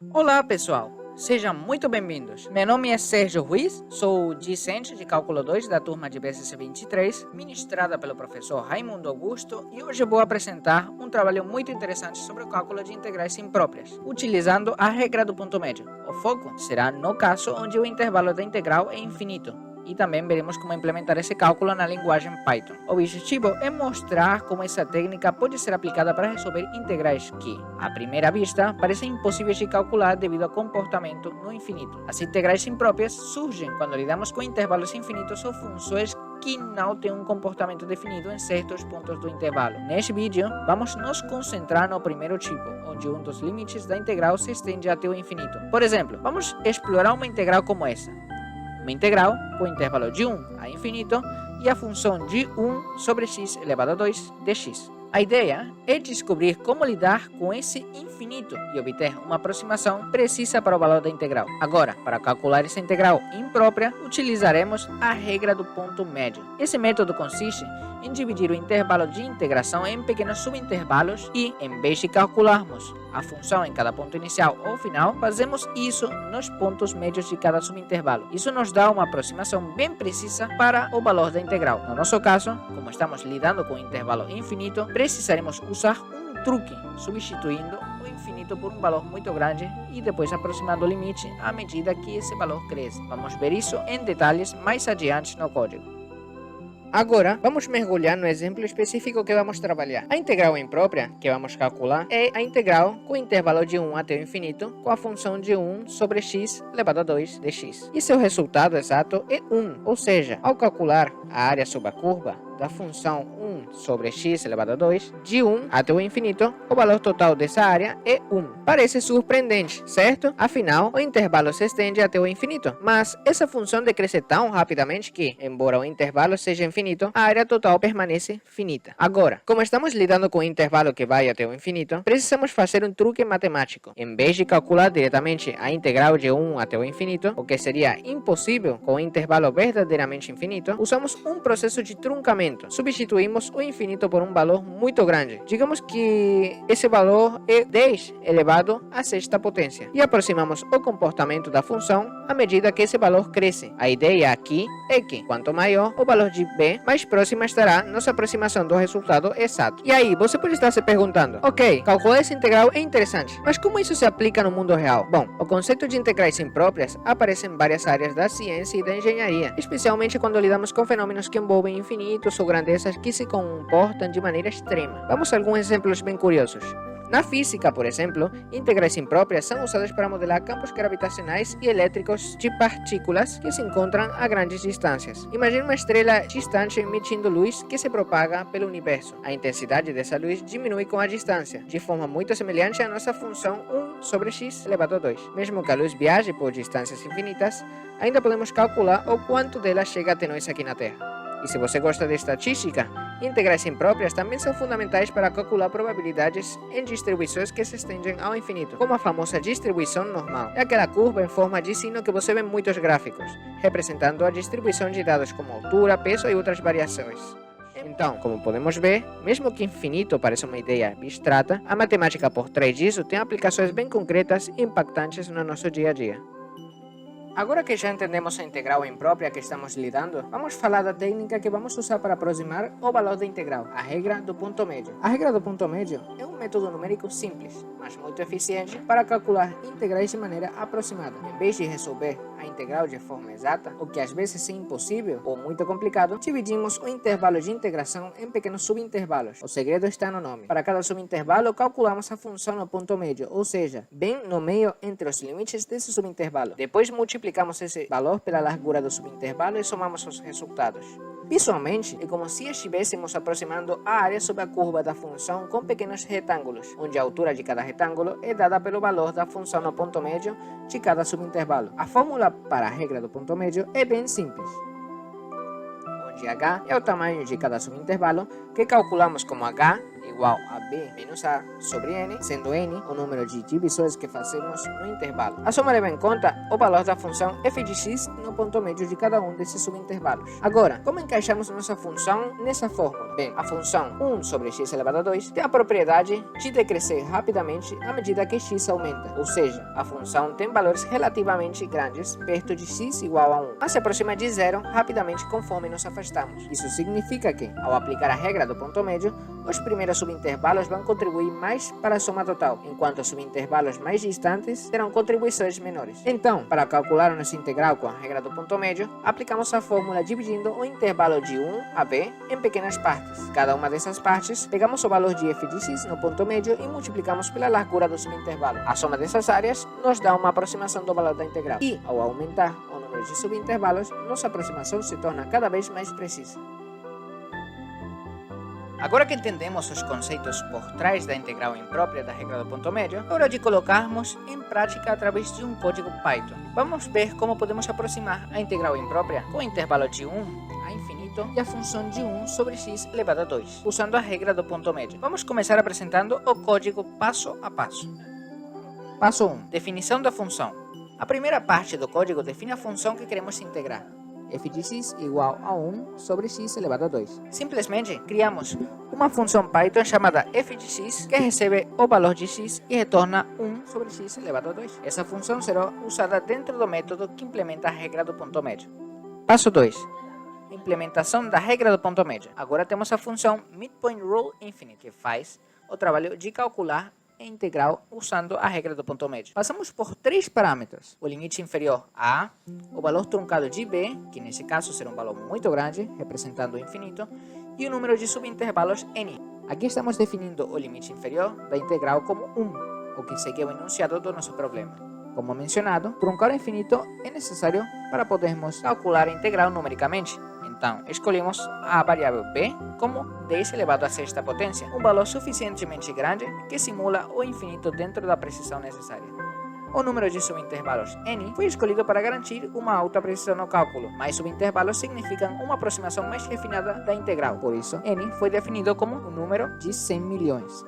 Olá pessoal, sejam muito bem-vindos. Meu nome é Sérgio Ruiz, sou discente de Cálculo 2 da turma de BSC 23, ministrada pelo professor Raimundo Augusto, e hoje vou apresentar um trabalho muito interessante sobre o cálculo de integrais impróprias, utilizando a regra do ponto médio. O foco será no caso onde o intervalo da integral é infinito. E também veremos como implementar esse cálculo na linguagem Python. O objetivo é mostrar como essa técnica pode ser aplicada para resolver integrais que, à primeira vista, parecem impossíveis de calcular devido ao comportamento no infinito. As integrais impróprias surgem quando lidamos com intervalos infinitos ou funções que não têm um comportamento definido em certos pontos do intervalo. Neste vídeo, vamos nos concentrar no primeiro tipo, onde um dos limites da integral se estende até o infinito. Por exemplo, vamos explorar uma integral como essa. Uma integral com o intervalo de 1 a infinito e a função de 1 sobre x elevado a 2 dx. A ideia é descobrir como lidar com esse infinito e obter uma aproximação precisa para o valor da integral. Agora, para calcular essa integral imprópria, utilizaremos a regra do ponto médio. Esse método consiste em dividir o intervalo de integração em pequenos subintervalos e, em vez de calcularmos a função em cada ponto inicial ou final, fazemos isso nos pontos médios de cada subintervalo. Isso nos dá uma aproximação bem precisa para o valor da integral. No nosso caso, como estamos lidando com um intervalo infinito, precisaremos usar um truque, substituindo o infinito por um valor muito grande e depois aproximando o limite à medida que esse valor cresce. Vamos ver isso em detalhes mais adiante no código. Agora, vamos mergulhar no exemplo específico que vamos trabalhar. A integral imprópria que vamos calcular é a integral com o intervalo de 1 até o infinito com a função de 1 sobre x elevado a 2 dx. E seu resultado exato é 1, ou seja, ao calcular a área sobre a curva da função 1 sobre x elevado a 2, de 1 até o infinito, o valor total dessa área é 1. Parece surpreendente, certo? Afinal, o intervalo se estende até o infinito, mas essa função decresce tão rapidamente que, embora o intervalo seja infinito, a área total permanece finita. Agora, como estamos lidando com um intervalo que vai até o infinito, precisamos fazer um truque matemático. Em vez de calcular diretamente a integral de 1 até o infinito, o que seria impossível com um intervalo verdadeiramente infinito, usamos um processo de truncamento. Substituímos o infinito por um valor muito grande. Digamos que esse valor é 10 elevado à sexta potência. E aproximamos o comportamento da função à medida que esse valor cresce. A ideia aqui é que, quanto maior o valor de b, mais próxima estará nossa aproximação do resultado exato. E aí, você pode estar se perguntando, ok, calcular essa integral é interessante, mas como isso se aplica no mundo real? Bom, o conceito de integrais impróprias aparece em várias áreas da ciência e da engenharia, especialmente quando lidamos com fenômenos que envolvem infinitos ou grandezas que se comportam de maneira extrema. Vamos a alguns exemplos bem curiosos. Na física, por exemplo, integrais impróprias são usadas para modelar campos gravitacionais e elétricos de partículas que se encontram a grandes distâncias. Imagine uma estrela distante emitindo luz que se propaga pelo universo. A intensidade dessa luz diminui com a distância, de forma muito semelhante à nossa função 1 sobre x elevado a 2. Mesmo que a luz viaje por distâncias infinitas, ainda podemos calcular o quanto dela chega até nós aqui na Terra. E se você gosta de estatística, integrais impróprias também são fundamentais para calcular probabilidades em distribuições que se estendem ao infinito, como a famosa distribuição normal. É aquela curva em forma de sino que você vê em muitos gráficos, representando a distribuição de dados como altura, peso e outras variações. Então, como podemos ver, mesmo que infinito pareça uma ideia abstrata, a matemática por trás disso tem aplicações bem concretas e impactantes no nosso dia a dia. Agora que já entendemos a integral imprópria que estamos lidando, vamos falar da técnica que vamos usar para aproximar o valor da integral, a regra do ponto médio. A regra do ponto médio é um método numérico simples, mas muito eficiente para calcular integrais de maneira aproximada. Em vez de resolver a integral de forma exata, o que às vezes é impossível ou muito complicado, dividimos o intervalo de integração em pequenos subintervalos. O segredo está no nome. Para cada subintervalo, calculamos a função no ponto médio, ou seja, bem no meio entre os limites desse subintervalo. Depois multiplicamos esse valor pela largura do subintervalo e somamos os resultados. Visualmente, é como se estivéssemos aproximando a área sob a curva da função com pequenos retângulos, onde a altura de cada retângulo é dada pelo valor da função no ponto médio de cada subintervalo. A fórmula para a regra do ponto médio é bem simples, onde h é o tamanho de cada subintervalo, que calculamos como h igual a b menos a sobre n, sendo n o número de divisões que fazemos no intervalo. A soma leva em conta o valor da função f de x no ponto médio de cada um desses subintervalos. Agora, como encaixamos nossa função nessa fórmula? Bem, a função 1 sobre x elevado a 2 tem a propriedade de decrescer rapidamente à medida que x aumenta, ou seja, a função tem valores relativamente grandes perto de x igual a 1, mas se aproxima de zero rapidamente conforme nos afastamos. Isso significa que, ao aplicar a regra do ponto médio, os primeiros subintervalos vão contribuir mais para a soma total, enquanto os subintervalos mais distantes terão contribuições menores. Então, para calcular nossa integral com a regra do ponto médio, aplicamos a fórmula dividindo o intervalo de 1 a b em pequenas partes. Cada uma dessas partes, pegamos o valor de f de x no ponto médio e multiplicamos pela largura do subintervalo. A soma dessas áreas nos dá uma aproximação do valor da integral. E, ao aumentar o número de subintervalos, nossa aproximação se torna cada vez mais precisa. Agora que entendemos os conceitos por trás da integral imprópria da regra do ponto médio, é hora de colocarmos em prática através de um código Python. Vamos ver como podemos aproximar a integral imprópria com o intervalo de 1 a infinito e a função de 1 sobre x elevado a 2, usando a regra do ponto médio. Vamos começar apresentando o código passo a passo. Passo 1. Definição da função. A primeira parte do código define a função que queremos integrar. f de x igual a 1 sobre x elevado a 2. Simplesmente criamos uma função Python chamada f de x que recebe o valor de x e retorna 1 sobre x elevado a 2. Essa função será usada dentro do método que implementa a regra do ponto médio. Passo 2. Implementação da regra do ponto médio. Agora temos a função midpointRuleInfinite que faz o trabalho de calcular a integral usando a regra do ponto médio. Passamos por três parâmetros: o limite inferior a, o valor truncado de b, que nesse caso será um valor muito grande, representando o infinito, e o número de subintervalos n. Aqui estamos definindo o limite inferior da integral como 1, o que segue o enunciado do nosso problema. Como mencionado, truncar o infinito é necessário para podermos calcular a integral numericamente. Então, escolhemos a variável b como 10 elevado à sexta potência, um valor suficientemente grande que simula o infinito dentro da precisão necessária. O número de subintervalos n foi escolhido para garantir uma alta precisão no cálculo, mas subintervalos significam uma aproximação mais refinada da integral, por isso n foi definido como um número de 100 milhões.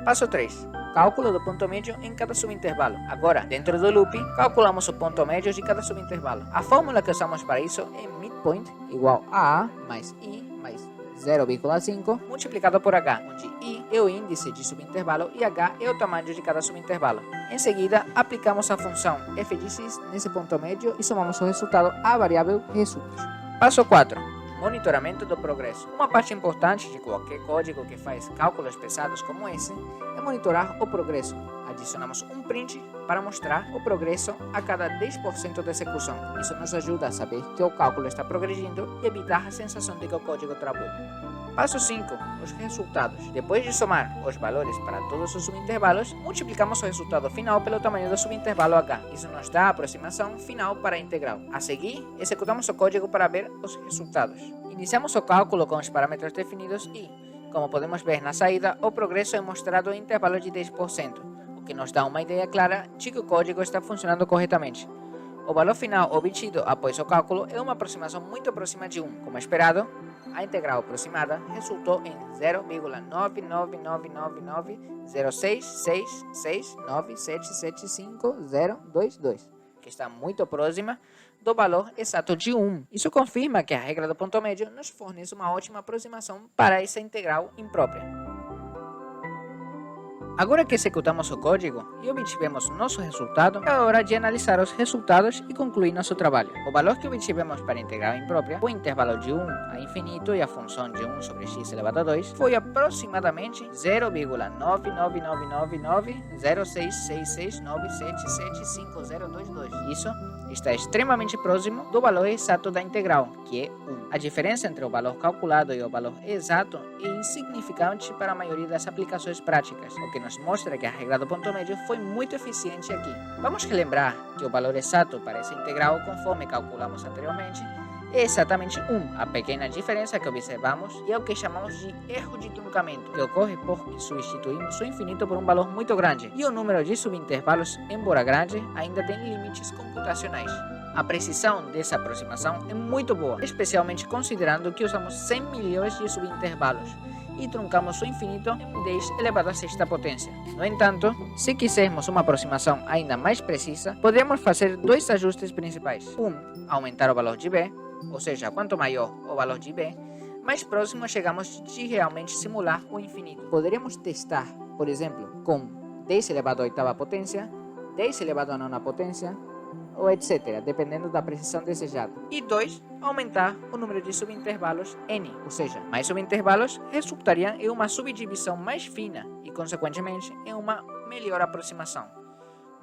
Passo 3. Cálculo do ponto médio em cada subintervalo. Agora, dentro do loop, calculamos o ponto médio de cada subintervalo. A fórmula que usamos para isso é midpoint igual a mais i mais 0,5 multiplicado por h, onde i é o índice de subintervalo e h é o tamanho de cada subintervalo. Em seguida, aplicamos a função f de x nesse ponto médio e somamos o resultado à variável resultados. Passo 4. Monitoramento do progresso. Uma parte importante de qualquer código que faz cálculos pesados como esse é monitorar o progresso. Adicionamos um print para mostrar o progresso a cada 10% da execução. Isso nos ajuda a saber que o cálculo está progredindo e evitar a sensação de que o código travou. Passo 5. Os resultados. Depois de somar os valores para todos os subintervalos, multiplicamos o resultado final pelo tamanho do subintervalo h. Isso nos dá a aproximação final para a integral. A seguir, executamos o código para ver os resultados. Iniciamos o cálculo com os parâmetros definidos e, como podemos ver na saída, o progresso é mostrado em intervalo de 10%, o que nos dá uma ideia clara de que o código está funcionando corretamente. O valor final obtido após o cálculo é uma aproximação muito próxima de 1. Como esperado, a integral aproximada resultou em 0,99996669775,022, que está muito próxima do valor exato de 1. Isso confirma que a regra do ponto médio nos fornece uma ótima aproximação para essa integral imprópria. Agora que executamos o código e obtivemos nosso resultado, é hora de analisar os resultados e concluir nosso trabalho. O valor que obtivemos para a integral imprópria, o intervalo de 1 a infinito e a função de 1 sobre x elevado a 2, foi aproximadamente 0,99996669775,022. Isso está extremamente próximo do valor exato da integral, que é 1. A diferença entre o valor calculado e o valor exato é insignificante para a maioria das aplicações práticas, o que nos mostra que a regra do ponto médio foi muito eficiente aqui. Vamos relembrar que o valor exato para essa integral, conforme calculamos anteriormente, é exatamente 1. A pequena diferença que observamos é o que chamamos de erro de truncamento, que ocorre porque substituímos o infinito por um valor muito grande, e o número de subintervalos, embora grande, ainda tem limites computacionais. A precisão dessa aproximação é muito boa, especialmente considerando que usamos 100 milhões de subintervalos, e truncamos o infinito em 10 elevado à sexta potência. No entanto, se quisermos uma aproximação ainda mais precisa, podemos fazer dois ajustes principais. Aumentar o valor de b, ou seja, quanto maior o valor de b, mais próximo chegamos de realmente simular o infinito. Poderíamos testar, por exemplo, com 10 elevado à oitava potência, 10 elevado à nona potência, ou etc., dependendo da precisão desejada. E 2, aumentar o número de subintervalos n, ou seja, mais subintervalos resultariam em uma subdivisão mais fina e, consequentemente, em uma melhor aproximação.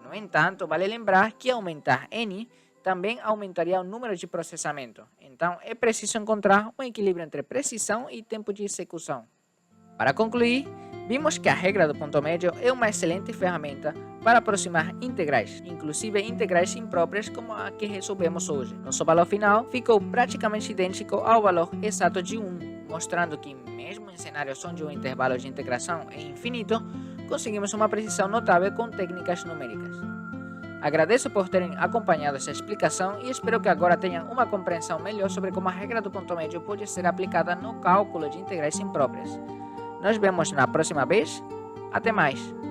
No entanto, vale lembrar que aumentar n também aumentaria o número de processamento. Então, é preciso encontrar um equilíbrio entre precisão e tempo de execução. Para concluir, vimos que a regra do ponto médio é uma excelente ferramenta para aproximar integrais, inclusive integrais impróprias como a que resolvemos hoje. Nosso valor final ficou praticamente idêntico ao valor exato de 1, mostrando que mesmo em cenários onde o intervalo de integração é infinito, conseguimos uma precisão notável com técnicas numéricas. Agradeço por terem acompanhado essa explicação e espero que agora tenham uma compreensão melhor sobre como a regra do ponto médio pode ser aplicada no cálculo de integrais impróprias. Nos vemos na próxima vez. Até mais!